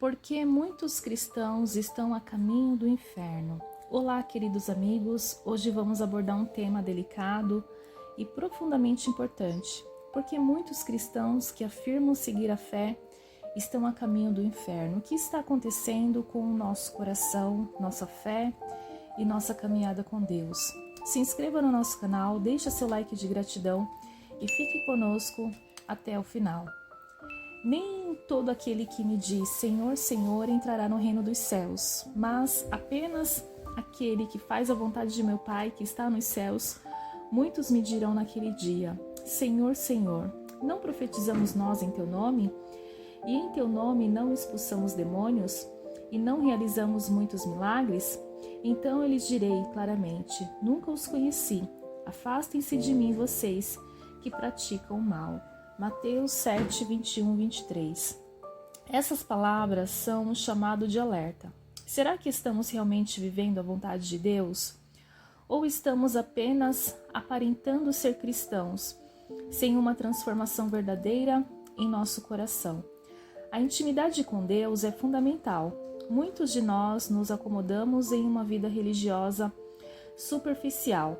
Porque muitos cristãos estão a caminho do inferno. Olá, queridos amigos. Hoje vamos abordar um tema delicado e profundamente importante. Porque muitos cristãos que afirmam seguir a fé estão a caminho do inferno. O que está acontecendo com o nosso coração, nossa fé e nossa caminhada com Deus? Se inscreva no nosso canal, deixe seu like de gratidão e fique conosco até o final. Nem todo aquele que me diz Senhor, Senhor entrará no reino dos céus, mas apenas aquele que faz a vontade de meu Pai que está nos céus. Muitos me dirão naquele dia, Senhor, Senhor, não profetizamos nós em teu nome? E em teu nome não expulsamos demônios? E não realizamos muitos milagres? Então eu lhes direi claramente, nunca os conheci. Afastem-se de mim vocês que praticam o mal. Mateus 7, 21, 23. Essas palavras são um chamado de alerta. Será que estamos realmente vivendo a vontade de Deus? Ou estamos apenas aparentando ser cristãos, sem uma transformação verdadeira em nosso coração? A intimidade com Deus é fundamental. Muitos de nós nos acomodamos em uma vida religiosa superficial.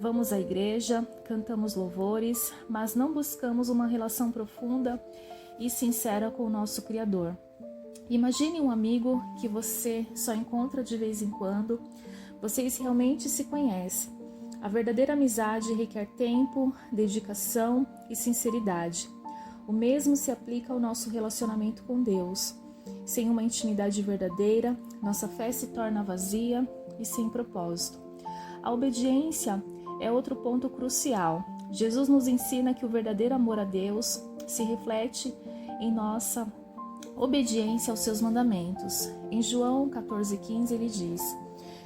Vamos à igreja, cantamos louvores, mas não buscamos uma relação profunda e sincera com o nosso Criador. Imagine um amigo que você só encontra de vez em quando. Vocês realmente se conhecem. A verdadeira amizade requer tempo, dedicação e sinceridade. O mesmo se aplica ao nosso relacionamento com Deus. Sem uma intimidade verdadeira, nossa fé se torna vazia e sem propósito. A obediência é outro ponto crucial. Jesus nos ensina que o verdadeiro amor a Deus se reflete em nossa obediência aos seus mandamentos. Em João 14,15 ele diz,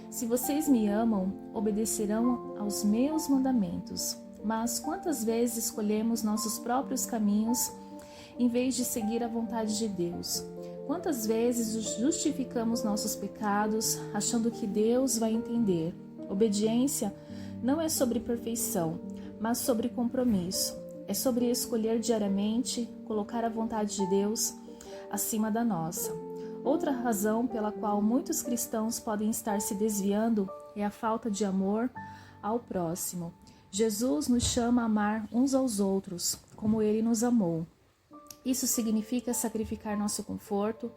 se vocês me amam, obedecerão aos meus mandamentos. Mas quantas vezes escolhemos nossos próprios caminhos em vez de seguir a vontade de Deus? Quantas vezes justificamos nossos pecados achando que Deus vai entender? Obediência não é sobre perfeição, mas sobre compromisso. É sobre escolher diariamente, colocar a vontade de Deus acima da nossa. Outra razão pela qual muitos cristãos podem estar se desviando é a falta de amor ao próximo. Jesus nos chama a amar uns aos outros, como Ele nos amou. Isso significa sacrificar nosso conforto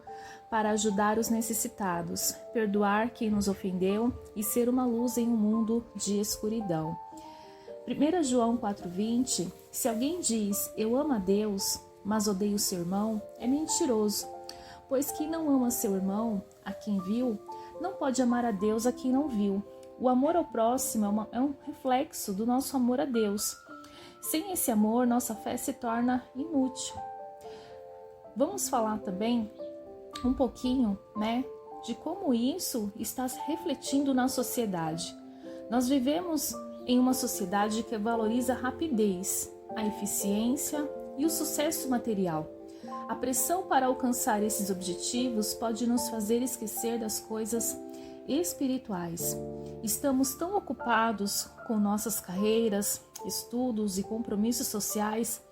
para ajudar os necessitados, perdoar quem nos ofendeu e ser uma luz em um mundo de escuridão. 1 João 4,20, se alguém diz, eu amo a Deus, mas odeio seu irmão, é mentiroso. Pois quem não ama seu irmão, a quem viu, não pode amar a Deus a quem não viu. O amor ao próximo é um reflexo do nosso amor a Deus. Sem esse amor, nossa fé se torna inútil. Vamos falar também um pouquinho, de como isso está refletindo na sociedade. Nós vivemos em uma sociedade que valoriza a rapidez, a eficiência e o sucesso material. A pressão para alcançar esses objetivos pode nos fazer esquecer das coisas espirituais. Estamos tão ocupados com nossas carreiras, estudos e compromissos sociais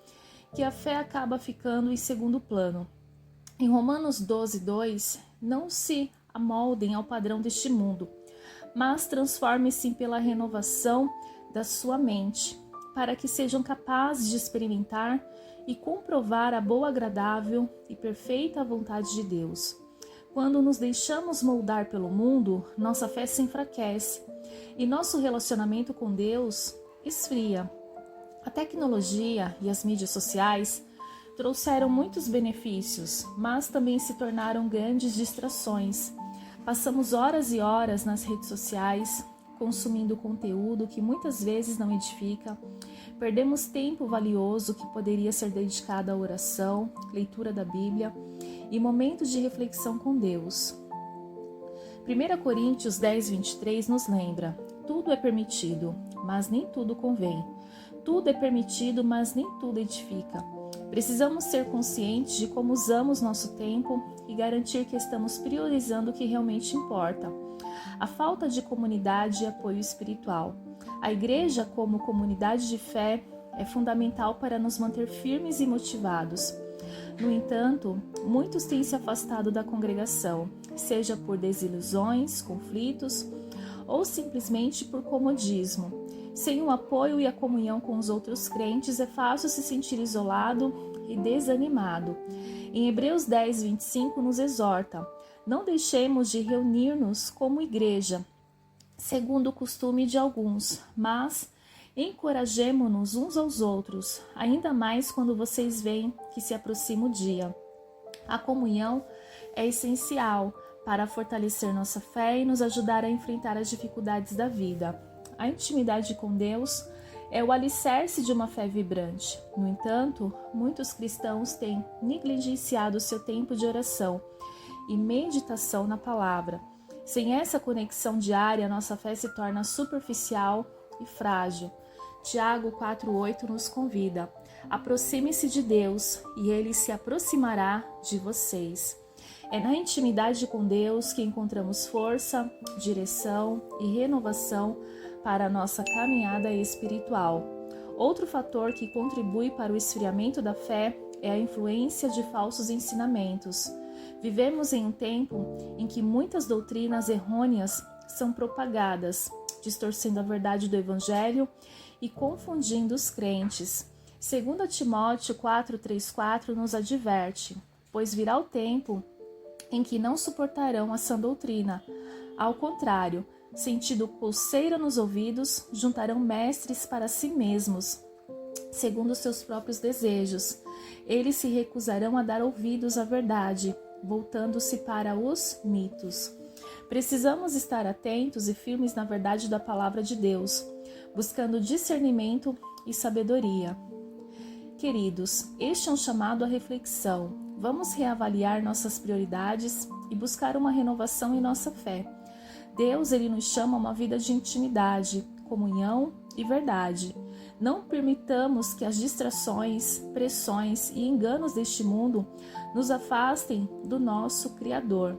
que a fé acaba ficando em segundo plano. Em Romanos 12:2, não se amoldem ao padrão deste mundo, mas transformem-se pela renovação da sua mente, para que sejam capazes de experimentar e comprovar a boa, agradável e perfeita vontade de Deus. Quando nos deixamos moldar pelo mundo, nossa fé se enfraquece e nosso relacionamento com Deus esfria. A tecnologia e as mídias sociais trouxeram muitos benefícios, mas também se tornaram grandes distrações. Passamos horas e horas nas redes sociais, consumindo conteúdo que muitas vezes não edifica. Perdemos tempo valioso que poderia ser dedicado à oração, leitura da Bíblia e momentos de reflexão com Deus. 1 Coríntios 10:23 nos lembra, tudo é permitido, mas nem tudo convém. Tudo é permitido, mas nem tudo edifica. Precisamos ser conscientes de como usamos nosso tempo e garantir que estamos priorizando o que realmente importa. A falta de comunidade e apoio espiritual. A igreja, como comunidade de fé, é fundamental para nos manter firmes e motivados. No entanto, muitos têm se afastado da congregação, seja por desilusões, conflitos ou simplesmente por comodismo. Sem o apoio e a comunhão com os outros crentes, é fácil se sentir isolado e desanimado. Em Hebreus 10, 25 nos exorta: não deixemos de reunir-nos como igreja, segundo o costume de alguns, mas encorajemo-nos uns aos outros, ainda mais quando vocês veem que se aproxima o dia. A comunhão é essencial para fortalecer nossa fé e nos ajudar a enfrentar as dificuldades da vida. A intimidade com Deus é o alicerce de uma fé vibrante. No entanto, muitos cristãos têm negligenciado seu tempo de oração e meditação na palavra. Sem essa conexão diária, nossa fé se torna superficial e frágil. Tiago 4,8 nos convida: aproxime-se de Deus e Ele se aproximará de vocês. É na intimidade com Deus que encontramos força, direção e renovação para a nossa caminhada espiritual. Outro fator que contribui para o esfriamento da fé é a influência de falsos ensinamentos. Vivemos em um tempo em que muitas doutrinas errôneas são propagadas, distorcendo a verdade do Evangelho e confundindo os crentes. 2 Timóteo 4,3,4 nos adverte: pois virá o tempo em que não suportarão a sã doutrina. Ao contrário, sentindo pulseira nos ouvidos, juntarão mestres para si mesmos, segundo seus próprios desejos. Eles se recusarão a dar ouvidos à verdade, voltando-se para os mitos. Precisamos estar atentos e firmes na verdade da palavra de Deus, buscando discernimento e sabedoria. Queridos, este é um chamado à reflexão. Vamos reavaliar nossas prioridades e buscar uma renovação em nossa fé. Deus, Ele nos chama a uma vida de intimidade, comunhão e verdade. Não permitamos que as distrações, pressões e enganos deste mundo nos afastem do nosso Criador.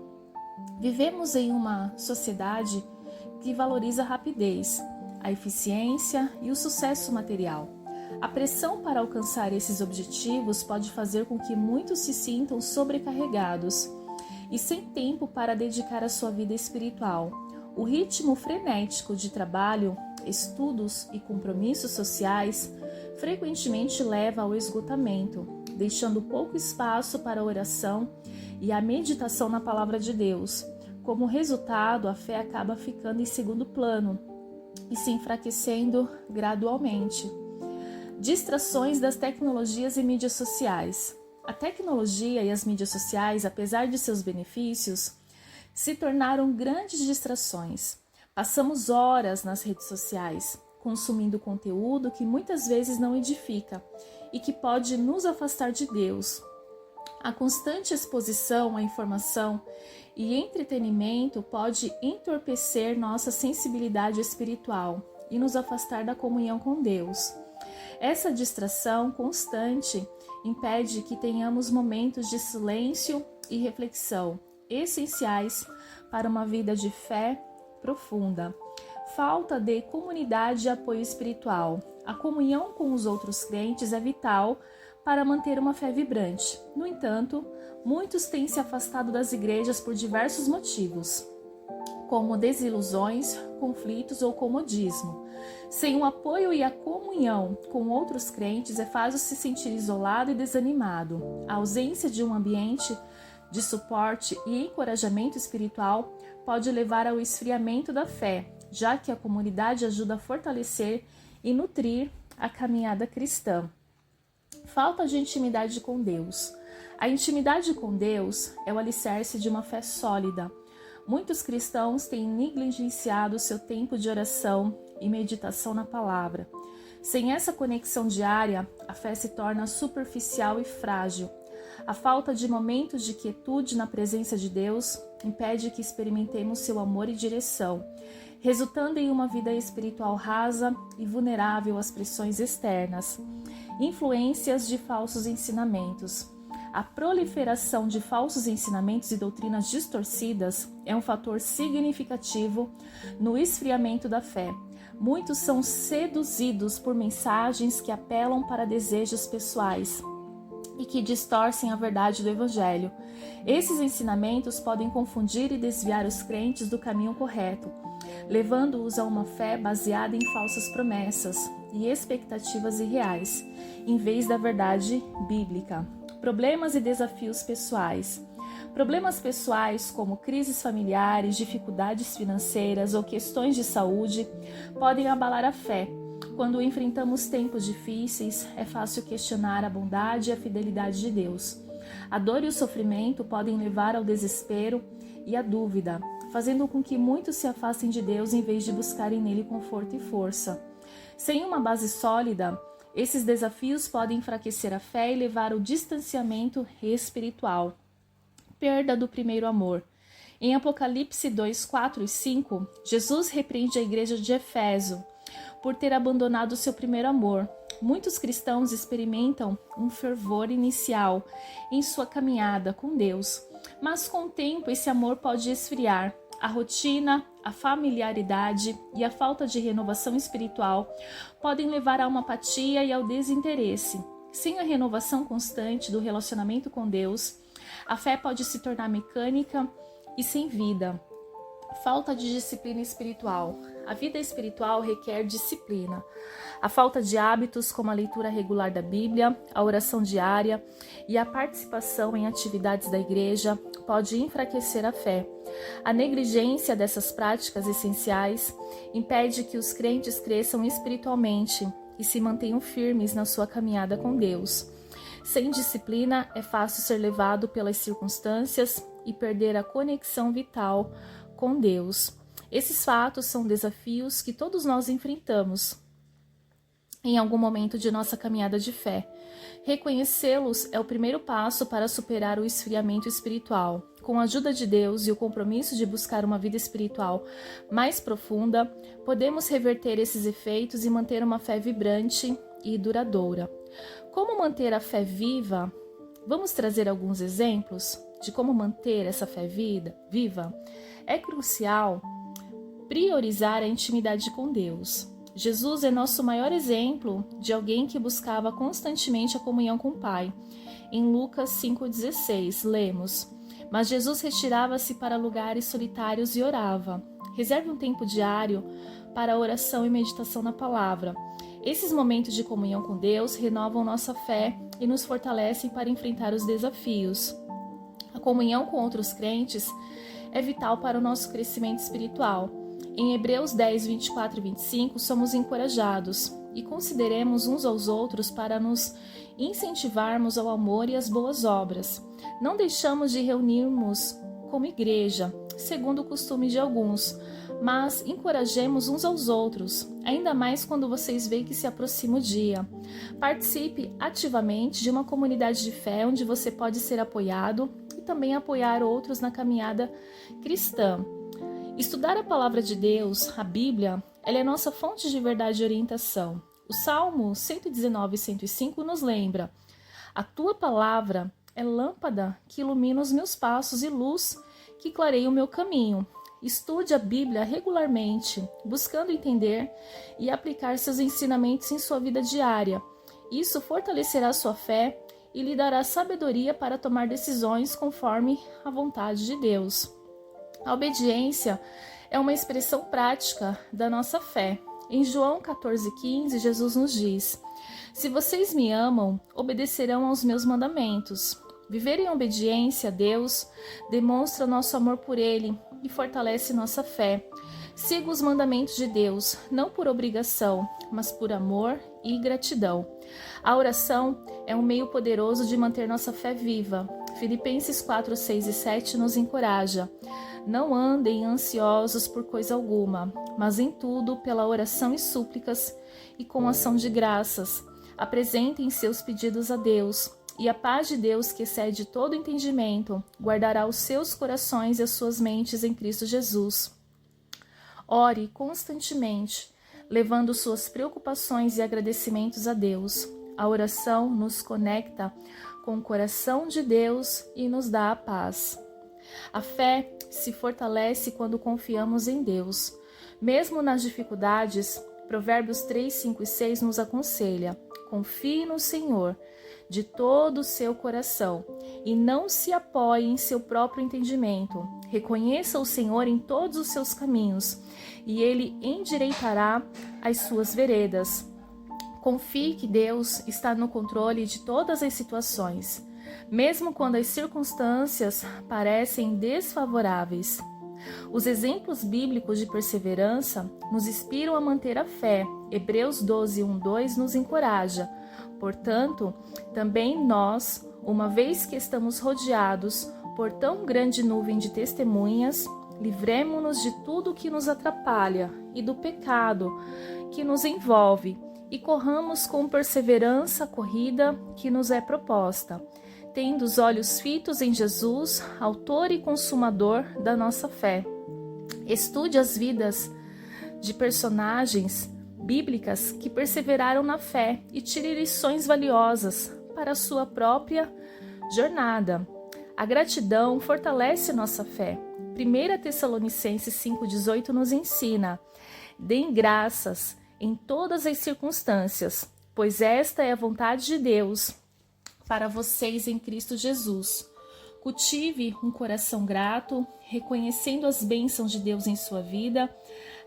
Vivemos em uma sociedade que valoriza a rapidez, a eficiência e o sucesso material. A pressão para alcançar esses objetivos pode fazer com que muitos se sintam sobrecarregados e sem tempo para dedicar a sua vida espiritual. O ritmo frenético de trabalho, estudos e compromissos sociais frequentemente leva ao esgotamento, deixando pouco espaço para a oração e a meditação na palavra de Deus. Como resultado, a fé acaba ficando em segundo plano e se enfraquecendo gradualmente. Distrações das tecnologias e mídias sociais. A tecnologia e as mídias sociais, apesar de seus benefícios, se tornaram grandes distrações. Passamos horas nas redes sociais, consumindo conteúdo que muitas vezes não edifica e que pode nos afastar de Deus. A constante exposição à informação e entretenimento pode entorpecer nossa sensibilidade espiritual e nos afastar da comunhão com Deus. Essa distração constante impede que tenhamos momentos de silêncio e reflexão, essenciais para uma vida de fé profunda. Falta de comunidade e apoio espiritual. A comunhão com os outros crentes é vital para manter uma fé vibrante. No entanto, muitos têm se afastado das igrejas por diversos motivos, como desilusões, conflitos ou comodismo. Sem o apoio e a comunhão com outros crentes, é fácil se sentir isolado e desanimado. A ausência de um ambiente de suporte e encorajamento espiritual pode levar ao esfriamento da fé, já que a comunidade ajuda a fortalecer e nutrir a caminhada cristã. Falta de intimidade com Deus. A intimidade com Deus é o alicerce de uma fé sólida. Muitos cristãos têm negligenciado seu tempo de oração e meditação na palavra. Sem essa conexão diária, a fé se torna superficial e frágil. A falta de momentos de quietude na presença de Deus impede que experimentemos seu amor e direção, resultando em uma vida espiritual rasa e vulnerável às pressões externas. Influências de falsos ensinamentos. A proliferação de falsos ensinamentos e doutrinas distorcidas é um fator significativo no esfriamento da fé. Muitos são seduzidos por mensagens que apelam para desejos pessoais, e que distorcem a verdade do Evangelho. Esses ensinamentos podem confundir e desviar os crentes do caminho correto, levando-os a uma fé baseada em falsas promessas e expectativas irreais, em vez da verdade bíblica. Problemas e desafios pessoais. Problemas pessoais, como crises familiares, dificuldades financeiras ou questões de saúde, podem abalar a fé. Quando enfrentamos tempos difíceis, é fácil questionar a bondade e a fidelidade de Deus. A dor e o sofrimento podem levar ao desespero e à dúvida, fazendo com que muitos se afastem de Deus em vez de buscarem nele conforto e força. Sem uma base sólida, esses desafios podem enfraquecer a fé e levar ao distanciamento espiritual. Perda do primeiro amor. Em Apocalipse 2, 4 e 5, Jesus repreende a igreja de Éfeso por ter abandonado seu primeiro amor. Muitos cristãos experimentam um fervor inicial em sua caminhada com Deus, mas com o tempo esse amor pode esfriar. A rotina, a familiaridade e a falta de renovação espiritual podem levar a uma apatia e ao desinteresse. Sem a renovação constante do relacionamento com Deus, a fé pode se tornar mecânica e sem vida. Falta de disciplina espiritual. A vida espiritual requer disciplina. A falta de hábitos como a leitura regular da Bíblia, a oração diária e a participação em atividades da igreja pode enfraquecer a fé. A negligência dessas práticas essenciais impede que os crentes cresçam espiritualmente e se mantenham firmes na sua caminhada com Deus. Sem disciplina, é fácil ser levado pelas circunstâncias e perder a conexão vital com Deus. Esses fatos são desafios que todos nós enfrentamos em algum momento de nossa caminhada de fé. Reconhecê-los é o primeiro passo para superar o esfriamento espiritual. Com a ajuda de Deus e o compromisso de buscar uma vida espiritual mais profunda, podemos reverter esses efeitos e manter uma fé vibrante e duradoura. Como manter a fé viva? Vamos trazer alguns exemplos de como manter essa fé viva. É crucial priorizar a intimidade com Deus. Jesus é nosso maior exemplo de alguém que buscava constantemente a comunhão com o Pai. Em Lucas 5,16, lemos: Mas Jesus retirava-se para lugares solitários e orava. Reserve um tempo diário para a oração e meditação na palavra. Esses momentos de comunhão com Deus renovam nossa fé e nos fortalecem para enfrentar os desafios. A comunhão com outros crentes é vital para o nosso crescimento espiritual. Em Hebreus 10, 24 e 25, somos encorajados e consideremos uns aos outros para nos incentivarmos ao amor e às boas obras. Não deixamos de reunirmos como igreja, segundo o costume de alguns, mas encorajemos uns aos outros, ainda mais quando vocês veem que se aproxima o dia. Participe ativamente de uma comunidade de fé onde você pode ser apoiado e também apoiar outros na caminhada cristã. Estudar a palavra de Deus, a Bíblia, ela é nossa fonte de verdade e orientação. O Salmo 119 e 105 nos lembra: A tua palavra é lâmpada que ilumina os meus passos e luz que clareia o meu caminho. Estude a Bíblia regularmente, buscando entender e aplicar seus ensinamentos em sua vida diária. Isso fortalecerá sua fé e lhe dará sabedoria para tomar decisões conforme a vontade de Deus. A obediência é uma expressão prática da nossa fé. Em João 14,15, Jesus nos diz: Se vocês me amam, obedecerão aos meus mandamentos. Viver em obediência a Deus demonstra nosso amor por Ele e fortalece nossa fé. Siga os mandamentos de Deus, não por obrigação, mas por amor e gratidão. A oração é um meio poderoso de manter nossa fé viva. Filipenses 4, 6 e 7 nos encoraja: Não andem ansiosos por coisa alguma, mas em tudo, pela oração e súplicas e com ação de graças, apresentem seus pedidos a Deus. E a paz de Deus, que excede todo entendimento, guardará os seus corações e as suas mentes em Cristo Jesus. Ore constantemente, levando suas preocupações e agradecimentos a Deus. A oração nos conecta com o coração de Deus e nos dá a paz. A fé se fortalece quando confiamos em Deus. Mesmo nas dificuldades, Provérbios 3, 5 e 6 nos aconselha: Confie no Senhor de todo o seu coração e não se apoie em seu próprio entendimento. Reconheça o Senhor em todos os seus caminhos e Ele endireitará as suas veredas. Confie que Deus está no controle de todas as situações, mesmo quando as circunstâncias parecem desfavoráveis. Os exemplos bíblicos de perseverança nos inspiram a manter a fé. Hebreus 12, 1, 2 nos encoraja. Portanto, também nós, uma vez que estamos rodeados por tão grande nuvem de testemunhas, livremo-nos de tudo que nos atrapalha e do pecado que nos envolve e corramos com perseverança a corrida que nos é proposta, tendo os olhos fitos em Jesus, autor e consumador da nossa fé. Estude as vidas de personagens bíblicas que perseveraram na fé e tire lições valiosas para a sua própria jornada. A gratidão fortalece nossa fé. 1 Tessalonicenses 5,18 nos ensina: deem graças em todas as circunstâncias, pois esta é a vontade de Deus para vocês em Cristo Jesus. Cultive um coração grato, reconhecendo as bênçãos de Deus em sua vida.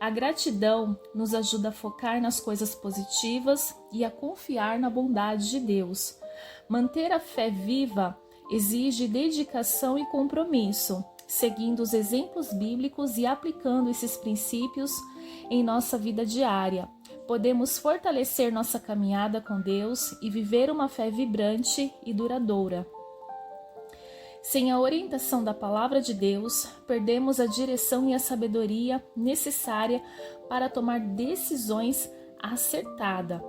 A gratidão nos ajuda a focar nas coisas positivas e a confiar na bondade de Deus. Manter a fé viva exige dedicação e compromisso, seguindo os exemplos bíblicos e aplicando esses princípios em nossa vida diária. Podemos fortalecer nossa caminhada com Deus e viver uma fé vibrante e duradoura. Sem a orientação da palavra de Deus, perdemos a direção e a sabedoria necessária para tomar decisões acertadas.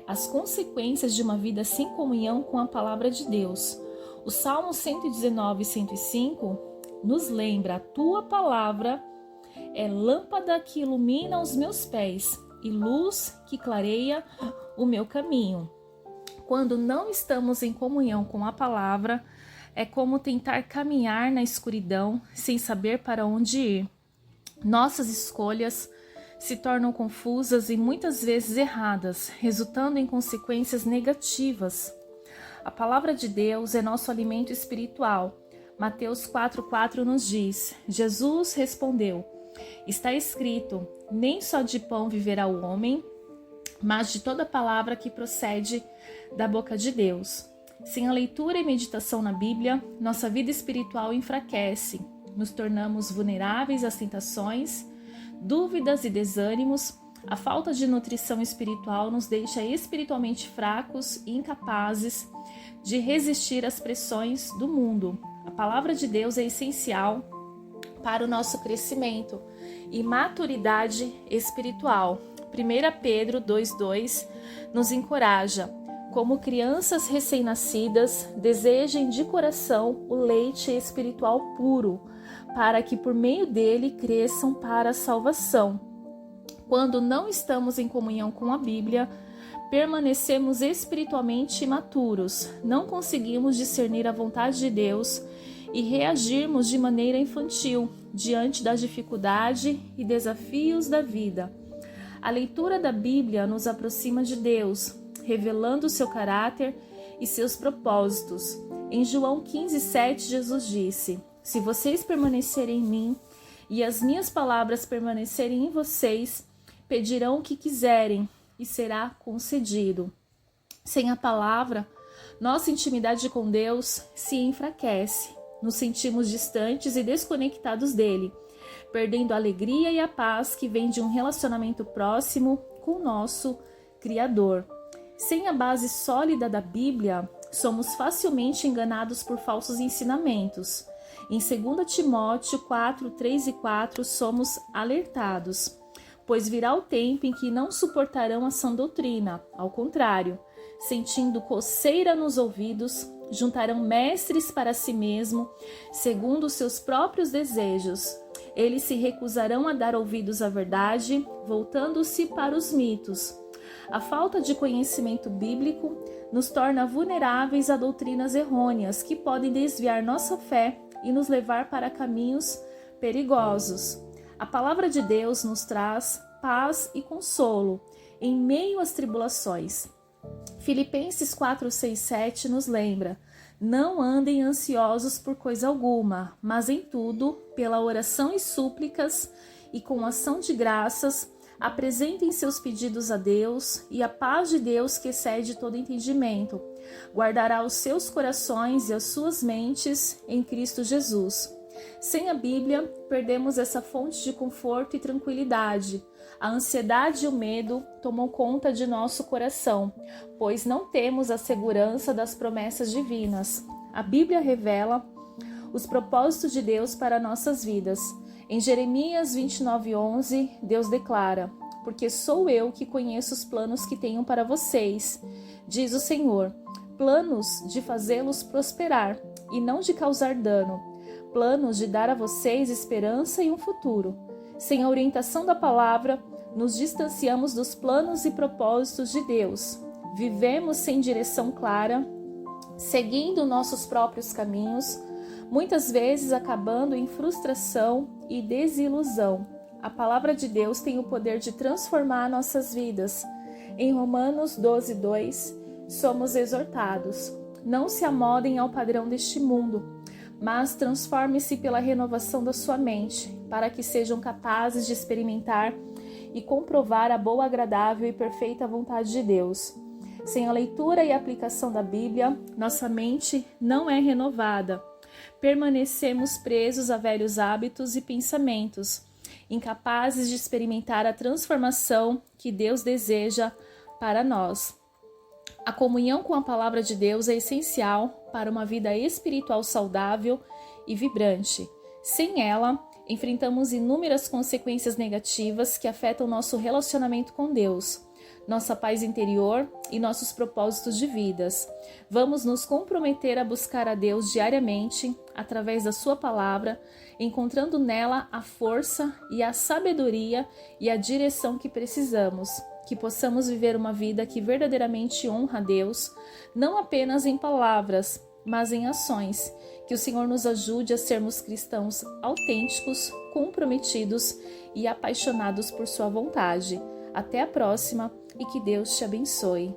As consequências de uma vida sem comunhão com a palavra de Deus. O Salmo 119 e 105 nos lembra: a tua palavra é lâmpada que ilumina os meus pés e luz que clareia o meu caminho. Quando não estamos em comunhão com a palavra, é como tentar caminhar na escuridão sem saber para onde ir. Nossas escolhas se tornam confusas e muitas vezes erradas, resultando em consequências negativas. A palavra de Deus é nosso alimento espiritual. Mateus 4,4 nos diz: Jesus respondeu: está escrito, nem só de pão viverá o homem, mas de toda palavra que procede da boca de Deus. Sem a leitura e meditação na Bíblia, nossa vida espiritual enfraquece, nos tornamos vulneráveis às tentações, dúvidas e desânimos. A falta de nutrição espiritual nos deixa espiritualmente fracos e incapazes de resistir às pressões do mundo. A palavra de Deus é essencial para o nosso crescimento e maturidade espiritual. 1 Pedro 2,2 nos encoraja: como crianças recém-nascidas, desejem de coração o leite espiritual puro, para que por meio dele cresçam para a salvação. Quando não estamos em comunhão com a Bíblia, permanecemos espiritualmente imaturos, não conseguimos discernir a vontade de Deus e reagirmos de maneira infantil diante das dificuldades e desafios da vida. A leitura da Bíblia nos aproxima de Deus, revelando seu caráter e seus propósitos. Em João 15,7, Jesus disse: se vocês permanecerem em mim e as minhas palavras permanecerem em vocês, pedirão o que quiserem e será concedido. Sem a palavra, nossa intimidade com Deus se enfraquece. Nos sentimos distantes e desconectados dele, perdendo a alegria e a paz que vem de um relacionamento próximo com o nosso Criador. Sem a base sólida da Bíblia, somos facilmente enganados por falsos ensinamentos. Em 2 Timóteo 4, 3 e 4, somos alertados: pois virá o tempo em que não suportarão a sã doutrina. Ao contrário, sentindo coceira nos ouvidos, juntarão mestres para si mesmo, segundo os seus próprios desejos. Eles se recusarão a dar ouvidos à verdade, voltando-se para os mitos. A falta de conhecimento bíblico nos torna vulneráveis a doutrinas errôneas que podem desviar nossa fé e nos levar para caminhos perigosos. A palavra de Deus nos traz paz e consolo em meio às tribulações. Filipenses 4, 6, 7 nos lembra: não andem ansiosos por coisa alguma, mas em tudo, pela oração e súplicas e com ação de graças, apresentem seus pedidos a Deus, e a paz de Deus, que excede todo entendimento, guardará os seus corações e as suas mentes em Cristo Jesus. Sem a Bíblia, perdemos essa fonte de conforto e tranquilidade. A ansiedade e o medo tomam conta de nosso coração, pois não temos a segurança das promessas divinas. A Bíblia revela os propósitos de Deus para nossas vidas. Em Jeremias 29:11, Deus declara: porque sou eu que conheço os planos que tenho para vocês, diz o Senhor, planos de fazê-los prosperar e não de causar dano, planos de dar a vocês esperança e um futuro. Sem a orientação da palavra, nos distanciamos dos planos e propósitos de Deus. Vivemos sem direção clara, seguindo nossos próprios caminhos, muitas vezes acabando em frustração e desilusão. A palavra de Deus tem o poder de transformar nossas vidas. Em Romanos 12:2, somos exortados: não se amodem ao padrão deste mundo, mas transforme-se pela renovação da sua mente, para que sejam capazes de experimentar e comprovar a boa, agradável e perfeita vontade de Deus. Sem a leitura e aplicação da Bíblia, nossa mente não é renovada. Permanecemos presos a velhos hábitos e pensamentos, incapazes de experimentar a transformação que Deus deseja para nós. A comunhão com a palavra de Deus é essencial para uma vida espiritual saudável e vibrante. Sem ela, enfrentamos inúmeras consequências negativas que afetam nosso relacionamento com Deus, nossa paz interior e nossos propósitos de vidas. Vamos nos comprometer a buscar a Deus diariamente, através da sua palavra, encontrando nela a força e a sabedoria e a direção que precisamos, que possamos viver uma vida que verdadeiramente honra a Deus, não apenas em palavras, mas em ações. Que o Senhor nos ajude a sermos cristãos autênticos, comprometidos e apaixonados por sua vontade. Até a próxima e que Deus te abençoe.